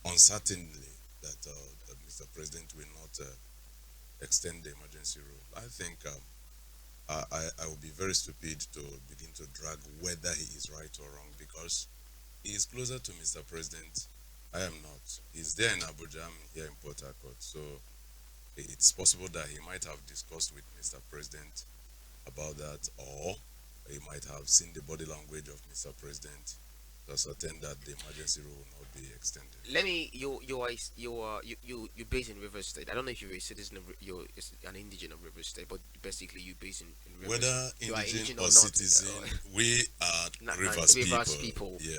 uncertainly that Mr. President will not extend the emergency rule. I think I would be very stupid to begin to drag whether he is right or wrong because he is closer to Mr. President. I am not. He's there in Abuja, I'm here in Port Harcourt. So it's possible that he might have discussed with Mr. President about that, or he might have seen the body language of Mr. President to ascertain that the emergency rule will not be extended. Let me. You based in River State. I don't know if you're a citizen of you're an indigenous of River State, but basically you based in River. Whether You are indigene indigenous or or not? citizen, we are Not Rivers Rivers people. people. Yeah.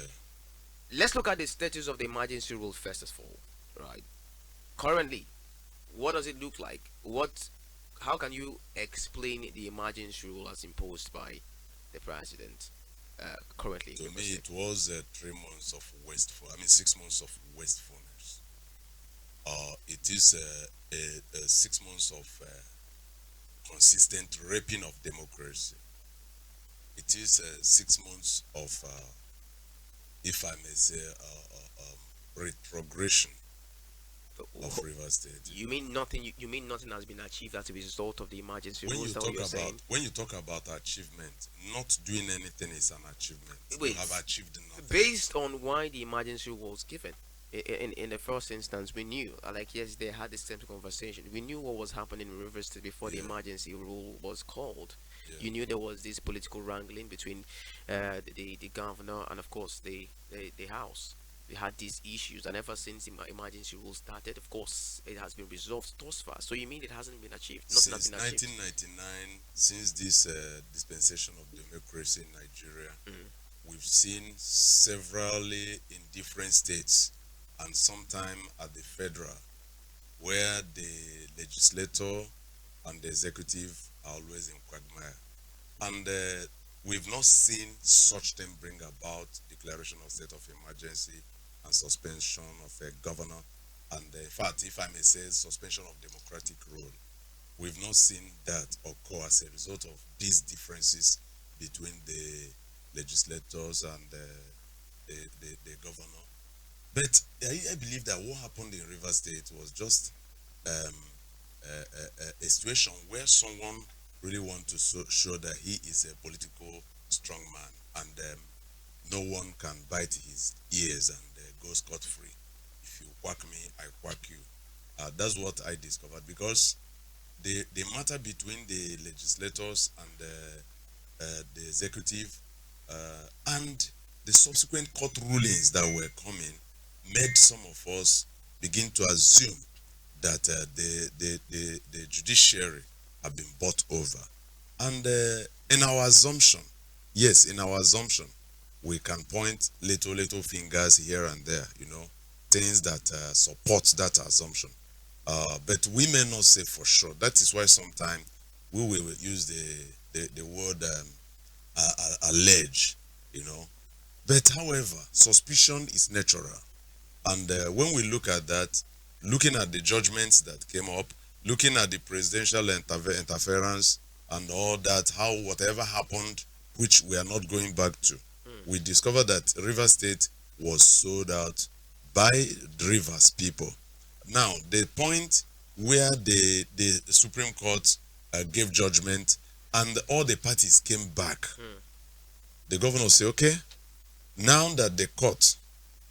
Let's look at the status of the emergency rule first of all. Right. Currently, what does it look like? What? How can you explain the emergency rule as imposed by the president currently in To River me, State? it was 3 months of wasteful. I mean, 6 months of wastefulness. It is 6 months of consistent raping of democracy. It is 6 months of, if I may say, retrogression of River State. You mean nothing? You mean nothing has been achieved as a result of the emergency When rule? you Is that what talk you're about saying? when you talk about achievement, not doing anything is an achievement. You Wait, have achieved nothing. based on why the emergency rule was given, in the first instance, we knew, like yes, they had this same conversation. We knew what was happening in Rivers State before the Yeah, emergency rule was called. yeah. You knew there was this political wrangling between the governor and of course the house. We had these issues, and ever since the emergency rule started, of course, it has been resolved thus far. So you mean it hasn't been achieved? Nothing has Since been achieved. 1999, since this dispensation of democracy in Nigeria, Mm. we've seen severally in different states and sometime at the federal, where the legislator and the executive are always in quagmire. And we've not seen such thing bring about declaration of state of emergency and suspension of a governor. And in fact, if I may say, suspension of democratic rule. We've not seen that occur as a result of these differences between the legislators and the governor. But I believe that what happened in River State was just um, a situation where someone really want to show that he is a political strong man, and no one can bite his ears and go scot free. If you quack me, I quack you. That's what I discovered because the matter between the legislators and the executive and the subsequent court rulings that were coming made some of us begin to assume that the judiciary have been bought over. And in our assumption, yes, in our assumption, we can point little fingers here and there, things that support that assumption. But we may not say for sure. That is why sometimes we will use the word allege, you know. But however, suspicion is natural. And when we look at that, looking at the judgments that came up, looking at the presidential interference and all that, how whatever happened, which we are not going back to, Mm. we discovered that River State was sold out by Rivers people. Now, the point where the Supreme Court gave judgment and all the parties came back, Mm. the governor say, okay, now that the court,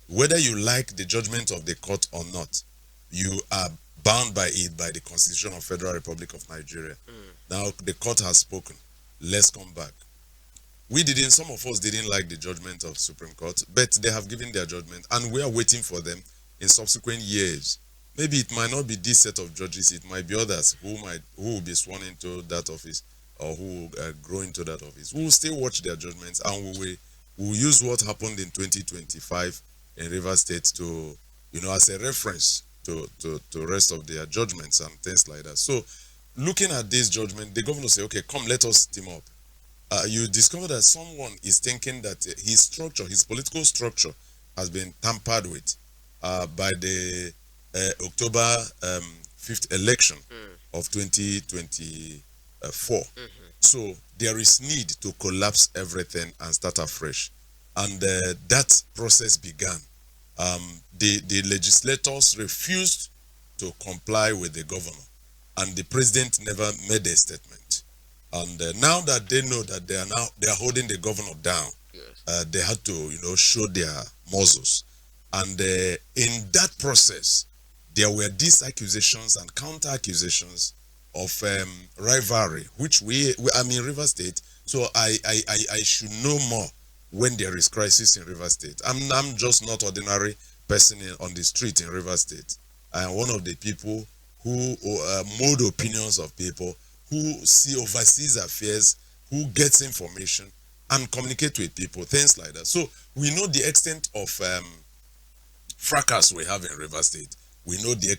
whether you like the judgment of the court or not, you are bound by it by the Constitution of Federal Republic of Nigeria. Mm. Now the court has spoken. Let's come back. We didn't, some of us didn't like the judgment of Supreme Court, but they have given their judgment and we are waiting for them in subsequent years. Maybe it might not be this set of judges, it might be others who will be sworn into that office or who will grow into that office. We will still watch their judgments and we will use what happened in 2025 in River State to, as a reference to rest of their judgments and things like that. So looking at this judgment, the governor say, okay, come, let us team up. You discover that someone is thinking that his structure, his political structure, has been tampered with by the October 5th election Mm. of 2024. Mhm. So there is need to collapse everything and start afresh. And that process began. the legislators refused to comply with the governor, and the president never made a statement. And now that they know that they are holding the governor down, Yes. they had to show their muscles, and in that process, there were these accusations and counter accusations of rivalry, which I'm in River State, so I should know more when there is crisis in River State. I'm just not ordinary person on the street in River State. I am one of the people who mold opinions of people, who oversees affairs, who gets information and communicate with people, things like that. So we know the extent of fracas we have in River State. We know the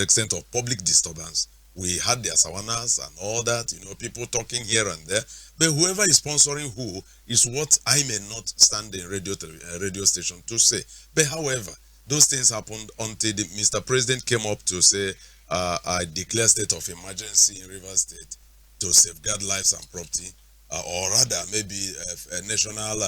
extent of public disturbance. We had the savannas and all that, people talking here and there. But whoever is sponsoring who is what I may not stand in radio station to say. But however, those things happened until Mr. President came up to say, I declare state of emergency in River State to safeguard lives and property, or rather maybe a national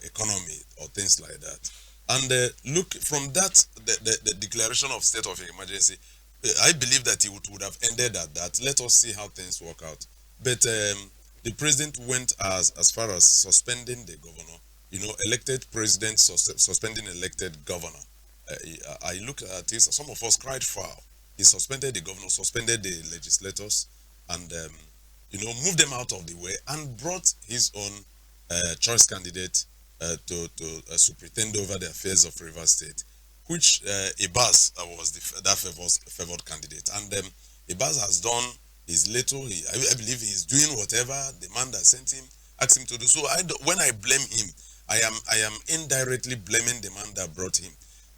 economy or things like that. And look, from that, the declaration of state of emergency, I believe that it would have ended at that. Let us see how things work out. But the president went as far as suspending the governor. Elected president suspending elected governor. I look at this. Some of us cried foul. He suspended the governor, suspended the legislators, and moved them out of the way, and brought his own choice candidate to superintend over the affairs of River State, which Ibas was that favored candidate. And Ibas has done his little. I believe he's doing whatever the man that sent him asked him to do. So when I blame him, I am indirectly blaming the man that brought him,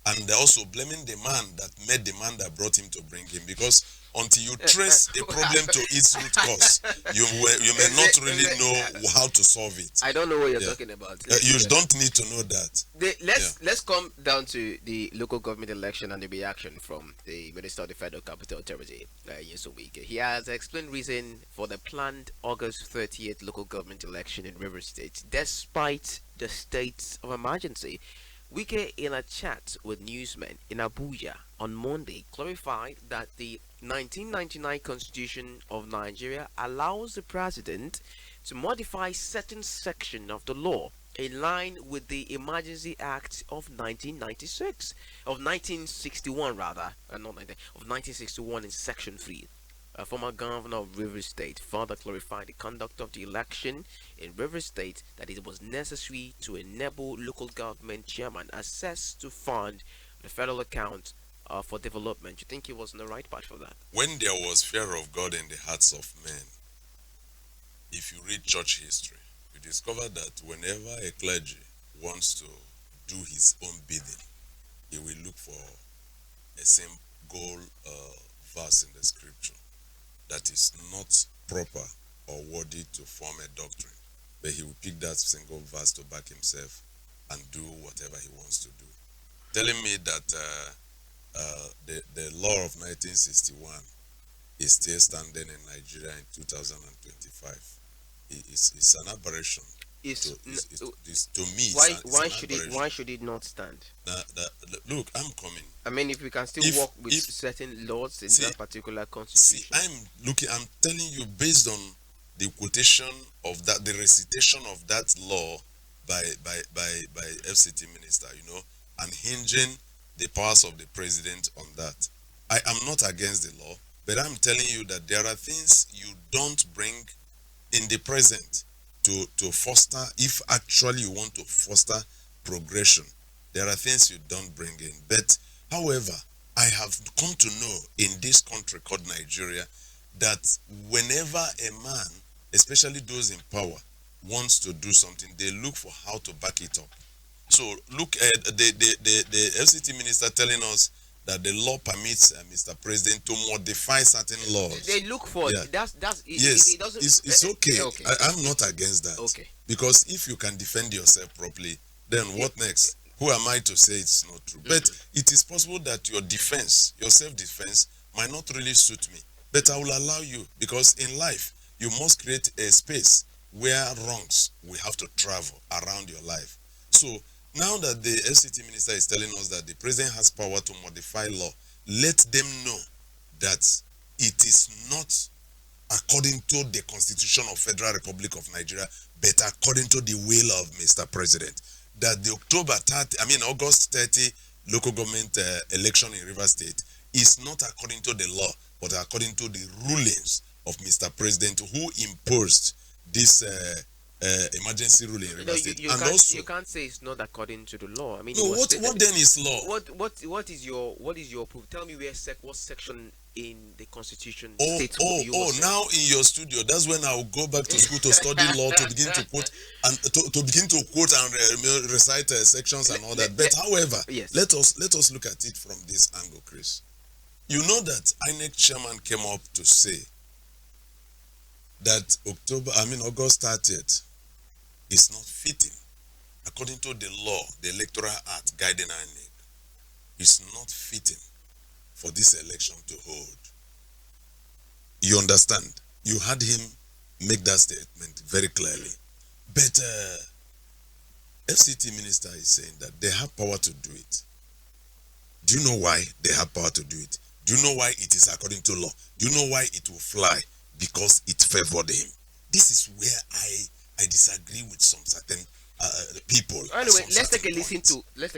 and also blaming the man that made the man that brought him to bring him, because until you trace a problem to its root cause, you may not really know how to solve it. I don't know what you're talking about. You don't need to know that. Let's come down to the local government election and the reaction from the Minister of the Federal Capital Authority, Wike. He has explained reason for the planned August 30th local government election in River State, despite the state of emergency. Wike, in a chat with newsmen in Abuja on Monday, clarified that the 1999 Constitution of Nigeria allows the president to modify certain section of the law in line with the Emergency Act of 1996, of 1961 rather, not 19, of 1961 in Section 3. A former governor of River State further clarified the conduct of the election in River State, that it was necessary to enable local government chairman access to fund the federal account for development. You think he was in the right path for that? When there was fear of God in the hearts of men, if you read church history, you discover that whenever a clergy wants to do his own bidding, he will look for a single verse in the scripture that is not proper or worthy to form a doctrine, but he will pick that single verse to back himself and do whatever he wants to do. Telling me that the law of 1961 is still standing in Nigeria in 2025. It's an aberration. To me, why should it not stand? Look, I'm coming. I mean, if we can still work with certain laws in that particular constitution. I'm telling you, based on the quotation of that, the recitation of that law by FCT minister, and hinging the powers of the president on that. I am not against the law, but I'm telling you that there are things you don't bring in the present to foster, if actually you want to foster progression. There are things you don't bring in. But however, I have come to know in this country called Nigeria that whenever a man, especially those in power, wants to do something, they look for how to back it up. So look at the FCT minister telling us that the law permits Mr. President to modify certain laws. They look for that's yes. it doesn't, it's okay. Okay. I'm not against that. Okay. Because if you can defend yourself properly, then what next? Who am I to say it's not true? But it is possible that your defense, your self-defense, might not really suit me. But I will allow you, because in life you must create a space where wrongs will have to travel around your life. So Now that the FCT minister is telling us that the president has power to modify law, let them know that it is not according to the Constitution of Federal Republic of Nigeria, but according to the will of Mr. President. That the August 30 local government election in Rivers State is not according to the law, but according to the rulings of Mr. President, who imposed this emergency rule in Rivers State. You And can't, also, you can't say it's not according to the law. I mean, no, what then is law? what is your proof? Tell me what section in the Constitution Oh, states oh, what you oh! were saying. Now in your studio, that's when I'll go back to school to study law, to begin to quote and to begin to quote and recite sections and all that. But however, Yes. let us look at it from this angle, Chris. You know that INEC chairman came up to say that August 30th is not fitting according to the law, the Electoral Act guiding INEC. It's not fitting for this election to hold. You understand? You had him make that statement very clearly. But FCT minister is saying that they have power to do it. Do you know why they have power to do it? Do you know why it is according to law? Do you know why it will fly? Because it favored him. This is where I disagree with some certain people. Anyway, let's take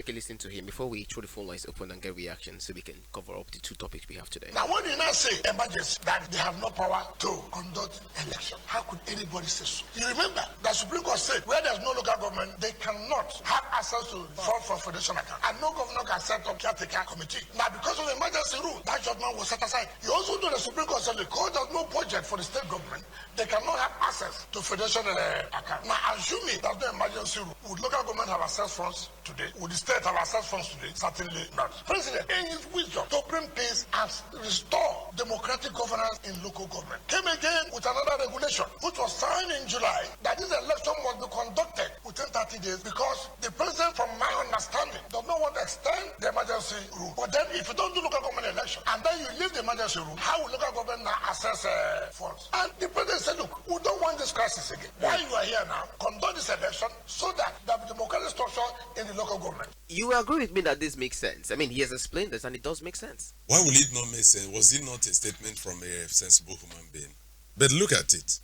a listen to him before we throw the phone lines open and get reactions, so we can cover up the two topics we have today. Now, when you now say emergency that they have no power to conduct election, how could anybody say so? You remember that Supreme Court said where there's no local government, they cannot have access to funds for foundation account, and no governor can set up caretaker committee. Now, because of the emergency rule, that judgment was set aside. You also know the Supreme Court said the court has no budget for the state government. They cannot have access to foundation account. Now, assuming that the emergency rule, would local government have access funds today? Would the state have access funds today? Certainly not. President, in his wisdom to bring peace and restore democratic governance in local government, came again with another regulation, which was signed in July, that this election must be conducted within 30 days, because the president, from my understanding, does not want to extend the emergency rule. But then, if you don't do local government election, and then you leave the emergency rule, how will local government now access funds? And the president said, look, we don't want this crisis again. Why you are here now, conduct this election so that there will be democratic structure in the local government. You will agree with me that this makes sense. I mean, he has explained this and it does make sense. Why will it not make sense? Was it not a statement from a sensible human being? But look at it.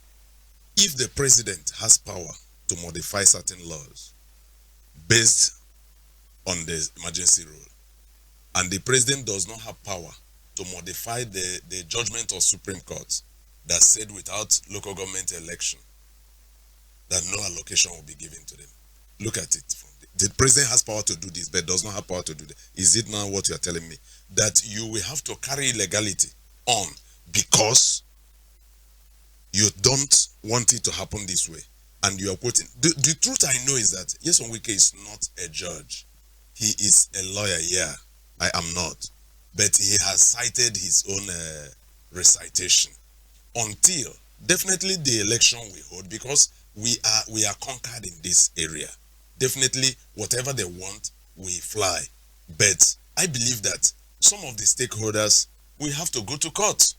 If the president has power to modify certain laws based on the emergency rule, and the president does not have power to modify the judgment of Supreme Court that said without local government election that no allocation will be given to them. Look at it. The president has power to do this, but does not have power to do that. Is it now what you are telling me? That you will have to carry illegality on because you don't want it to happen this way. And you are quoting. The truth I know is that, yes, Wike is not a judge. He is a lawyer, yeah. I am not. But he has cited his own recitation. Until, definitely the election we hold, because we are conquered in this area. Definitely, whatever they want, we fly. But I believe that some of the stakeholders, we have to go to court.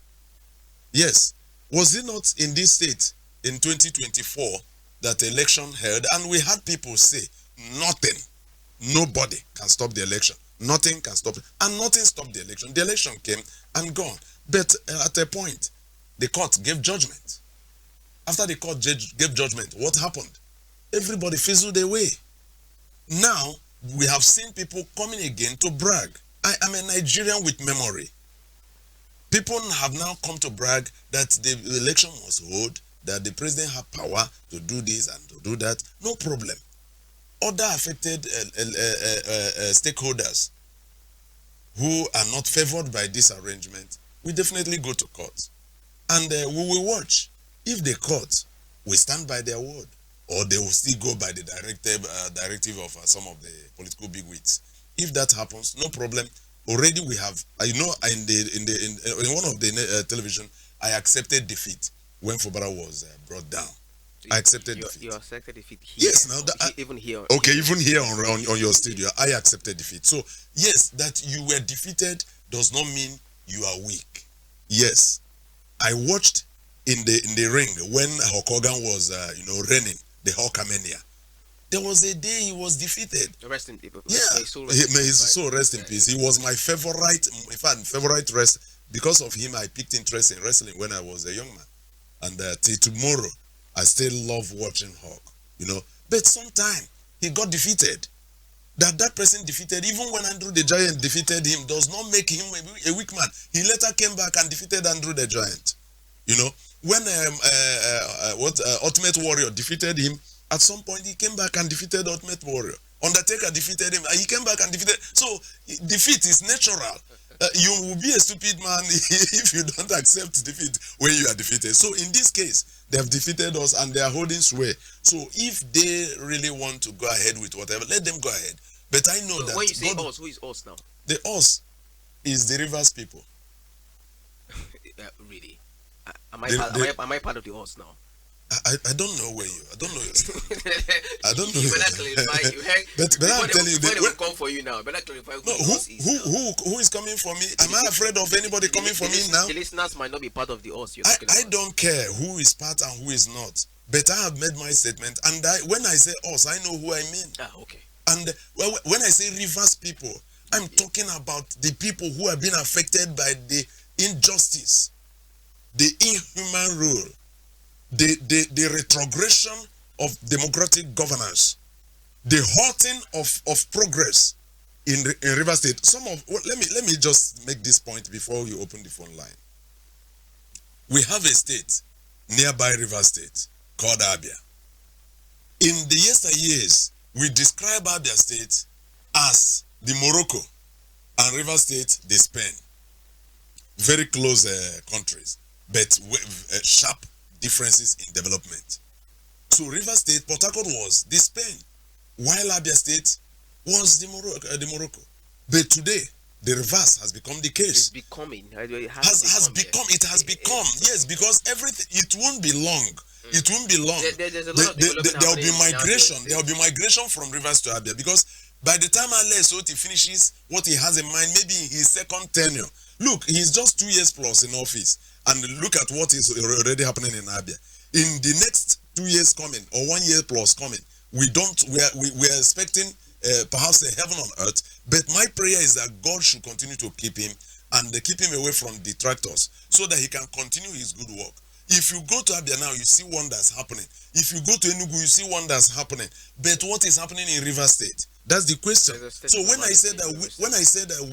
Yes. Was it not in this state in 2024 that election held, and we had people say nothing, nobody can stop the election, nothing can stop it, and nothing stopped the election. The election came and gone. But at a point, the court gave judgment. After the court gave judgment, what happened? Everybody fizzled away. Now, we have seen people coming again to brag. I am a Nigerian with memory. People have now come to brag that the election was held, that the president had power to do this and to do that. No problem. Other affected stakeholders who are not favored by this arrangement, we definitely go to court. And we will watch. If the court will stand by their word, or they will still go by the directive of some of the political bigwigs. If that happens, no problem. Already we have, in one of the television, I accepted defeat when Fubara was brought down. I accepted defeat. You accepted defeat here. Yes, now even here. Okay, even here on your studio, I accepted defeat. So yes, that you were defeated does not mean you are weak. Yes, I watched in the ring when Hulk Hogan was reigning the Hulkamania. There was a day he was defeated. Rest in Yeah, may his soul may rest in his peace, soul right? rest in peace. He was my favorite, in fact, favorite rest. Because of him, I picked interest in wrestling when I was a young man. And till tomorrow, I still love watching Hawk, you know. But sometime, he got defeated. That person defeated, even when Andrew the Giant defeated him, does not make him a weak man. He later came back and defeated Andrew the Giant. You know, when Ultimate Warrior defeated him, at some point he came back and defeated Ultimate Warrior. Undertaker defeated him, and he came back and defeated. So defeat is natural. You will be a stupid man if you don't accept defeat when you are defeated. So in this case, they have defeated us and they are holding sway. So if they really want to go ahead with whatever, let them go ahead. But I know that when you say God, us, who is us now? the us is the Rivers people. Really? Am I part of the us now? I don't know where you. I don't know your stuff. I don't know. You better clarify. You heard, but I'm telling you, they will come for you now. Better clarify who no, us is now. who is coming for me? Am I afraid of anybody coming for me now? The listeners might not be part of the us you're talking I about. don't care who is part and who is not. But I have made my statement, and when I say us, I know who I mean. Okay. And when I say Rivers people, I'm talking about the people who have been affected by the injustice, the inhuman rule, the retrogression of democratic governance, the halting of progress in River State. Let me just make this point before you open the phone line. We have a state nearby River State called Abia. In the yesteryears, we describe Abia State as the Morocco and River State the Spain. Very close countries, but sharp differences in development. So River State, Port Harcourt was the Spain, while Abia State was the Morocco. But today, the reverse has become the case. It's becoming. It has become. Yes, because everything, it won't be long. It won't be long. There's a lot of development there will be happening in migration. Abia There will be migration from Rivers to Abia, because by the time Ale Soti finishes what he has in mind, maybe in his second tenure, look, he's just 2 years plus in office, and look at what is already happening in Abia. In the next 2 years coming, or 1 year plus coming, we are expecting perhaps a heaven on earth. But my prayer is that God should continue to keep him and keep him away from detractors, so that he can continue his good work. If you go to Abia now, you see wonders happening. If you go to Enugu, you see wonders happening. But what is happening in River State? That's the question. So when I say that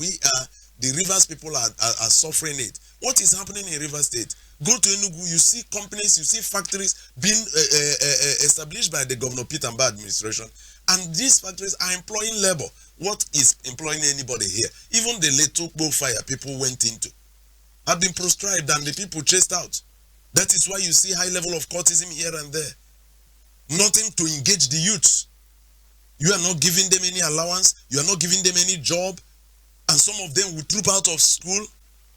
we are the Rivers people are suffering it, what is happening in River State? Go to Enugu, you see companies, you see factories being established by the Governor Peter Mba administration, and these factories are employing labor. What is employing anybody here? Even the Letokbo fire people went into have been proscribed and the people chased out. That is why you see high level of courtism here and there. Nothing to engage the youths. You are not giving them any allowance. You are not giving them any job. And some of them will troop out of school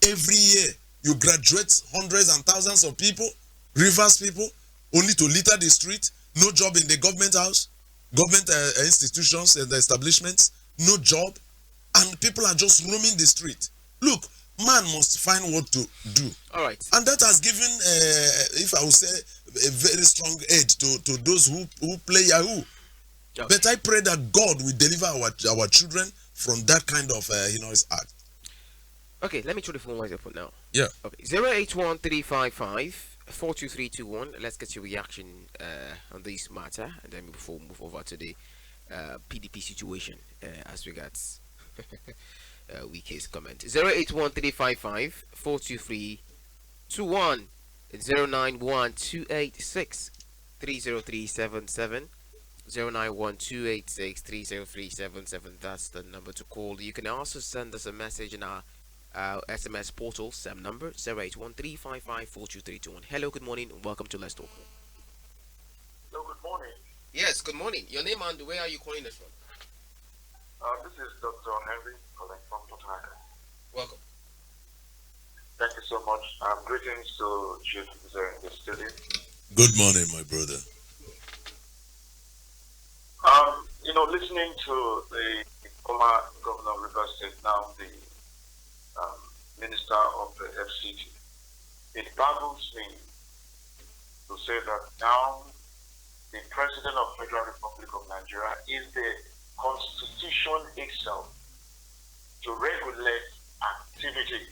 every year. You graduate hundreds and thousands of people, Rivers people, only to litter the street. No job in the government house, government institutions and establishments. No job. And people are just roaming the street. Look, man must find what to do. All right. And that has given, if I would say, a very strong edge to those who play Yahoo. Okay. But I pray that God will deliver our children from that kind of heinous act. Okay, let me throw the phone lines up now. Yeah. Okay, 08135542321. Let's get your reaction on this matter, and then before we move over to the PDP situation as regards Wike's comment. 08135542321. 09128630377. 09128630377. That's the number to call. You can also send us a message in our SMS portal, same number 08135542321. Hello, good morning, and welcome to Let's Talk. Hello, good morning. Yes, good morning. Your name and where are you calling us from? This is Dr. Henry calling from Port Harcourt. Welcome. Thank you so much. Greetings to you in the studio. Good morning, my brother. Listening to the former governor of Rivers State, now the minister of the FCT, it baffles me to say that now the President of Federal Republic of Nigeria is the Constitution itself to regulate activities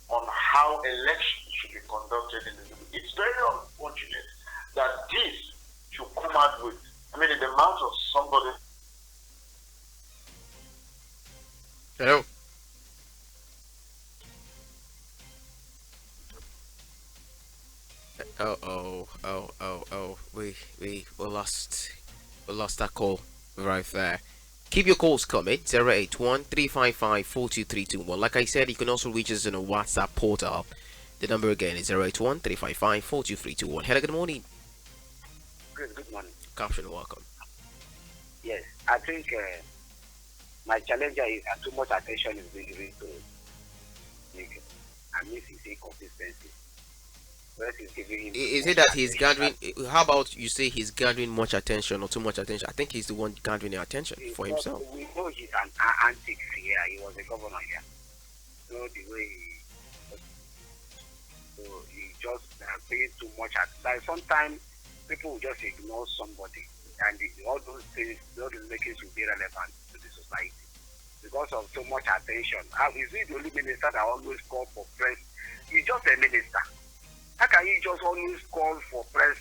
on how elections should be conducted in the Nigeria. It's very unfortunate that this should come out with, I mean, in the mouth of somebody. Hello. We lost that call right there. Keep your calls coming. 081-355-42321. Like I said, you can also reach us on a WhatsApp portal. The number again is 081-355-42321. Hello, good morning. Good morning. Caption, welcome. Yes, I think my challenge is that too much attention is being given to Wike, and this is inconsistency. Is it that he's gathering? How about you say he's gathering much attention or too much attention? I think he's the one gathering the attention for himself. We know he's an antics here. He was a governor here. So the way he just paying too much. Like sometimes people will just ignore somebody, and all those things, all those makings will be relevant to the society because of so much attention. Is he the only minister that always call for press? He's just a minister. How can you just always call for press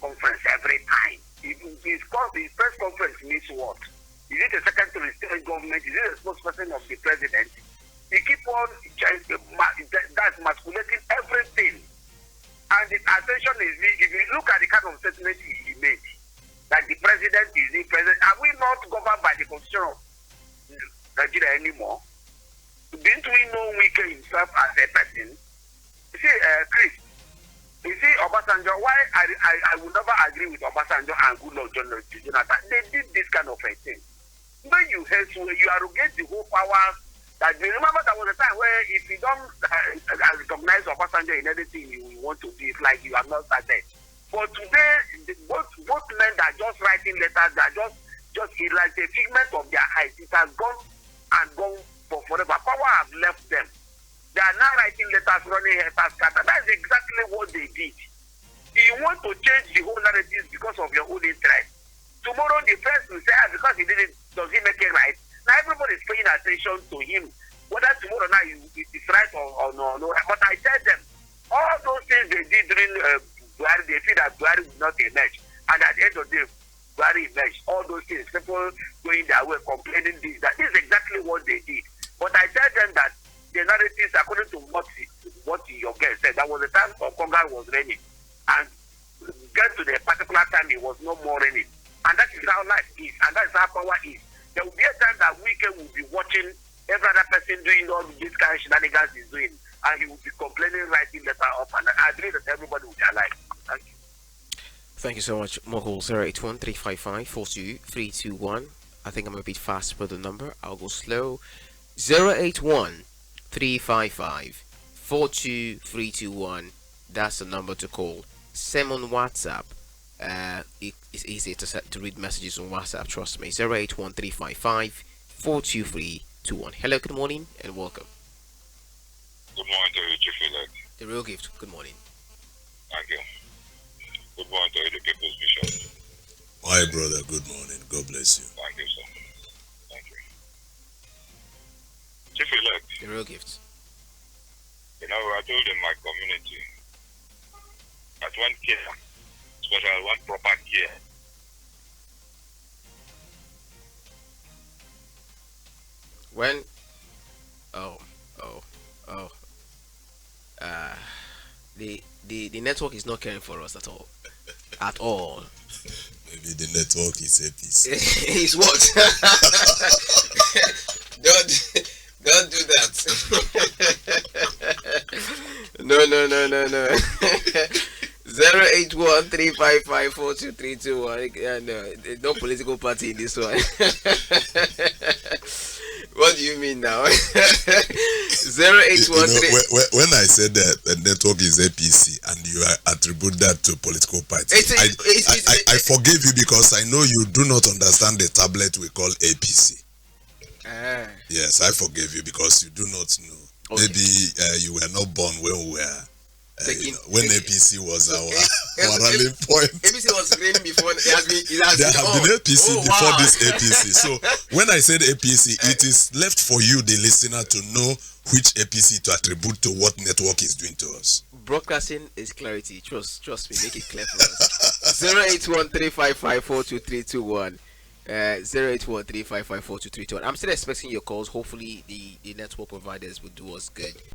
conference every time? His press conference means what? Is it the secretary of state government? Is it the spokesperson of the president? He keep on that's masculating everything. And the attention is, if you look at the kind of statement he made, that the president is the president, are we not governed by the constitution of Nigeria anymore? Didn't we know Wike himself as a person? You see, Chris, you see, Obasanjo, why I will never agree with Obasanjo and Goodluck Jonathan. They did this kind of a thing. When you arrogate the whole power, that you remember there was a time where if you don't recognize Obasanjo in anything you want to do, it's like you are not started. But today, both men are just writing letters, they are just like a figment of their eyes. It has gone and gone for forever. Power have left them. They are now writing letters, running letters, scatter. That's exactly what they did. You want to change the whole narrative because of your own interest. Tomorrow the press will say, because he did it, does he make it right? Now everybody is paying attention to him. Whether tomorrow now it is right or no. But I tell them, all those things they did during Buhari, they feel that Buhari will not emerge. And at the end of the day, Buhari emerged. All those things, people going their way, complaining this, that. This is exactly what they did. But I tell them that the narratives, according to what your guest said, that was the time Conga was raining. And get to the particular time, it was no more raining. And that is how life is. And that is how power is. There will be a time that Wike will be watching every other person doing all this kind of shenanigans he's doing. And he will be complaining, writing letter up. And I agree that everybody will be alive. Thank you. Thank you so much, Mohol. 081-355-42321. I think I'm a bit fast with the number. I'll go slow. 081-355-42321. That's the number to call. Same on WhatsApp. It's easier to read messages on WhatsApp, trust me. 081-355-42321. Hello, good morning, and welcome. Good morning to you, Chief Elect. The real gift, good morning. Thank you. Good morning to you, the People's Bishop. My brother, good morning. God bless you. Thank you, sir. Thank you. Chief Elect, The real gift. you know, I told in my community that one care, especially one proper care, When the network is not caring for us at all. At all. Maybe the network is a piece. It's what? Don't do that. No. 081-355-42321. No political party in this one. What do you mean now? 0813. When I said that the network is APC and you attribute that to political party, I forgive you because I know you do not understand the tablet we call APC. Yes, I forgive you because you do not know. Okay. Maybe you were not born when we were when APC was our rallying APC point. was reigning before. It has There have been APC oh, before wow. this APC. So when I said APC, it is left for you, the listener, to know which APC to attribute to what network is doing to us. Broadcasting is clarity. Trust me. Make it clear for us. 08135542321. 08135542321. I'm still expecting your calls. Hopefully, the network providers will do us good.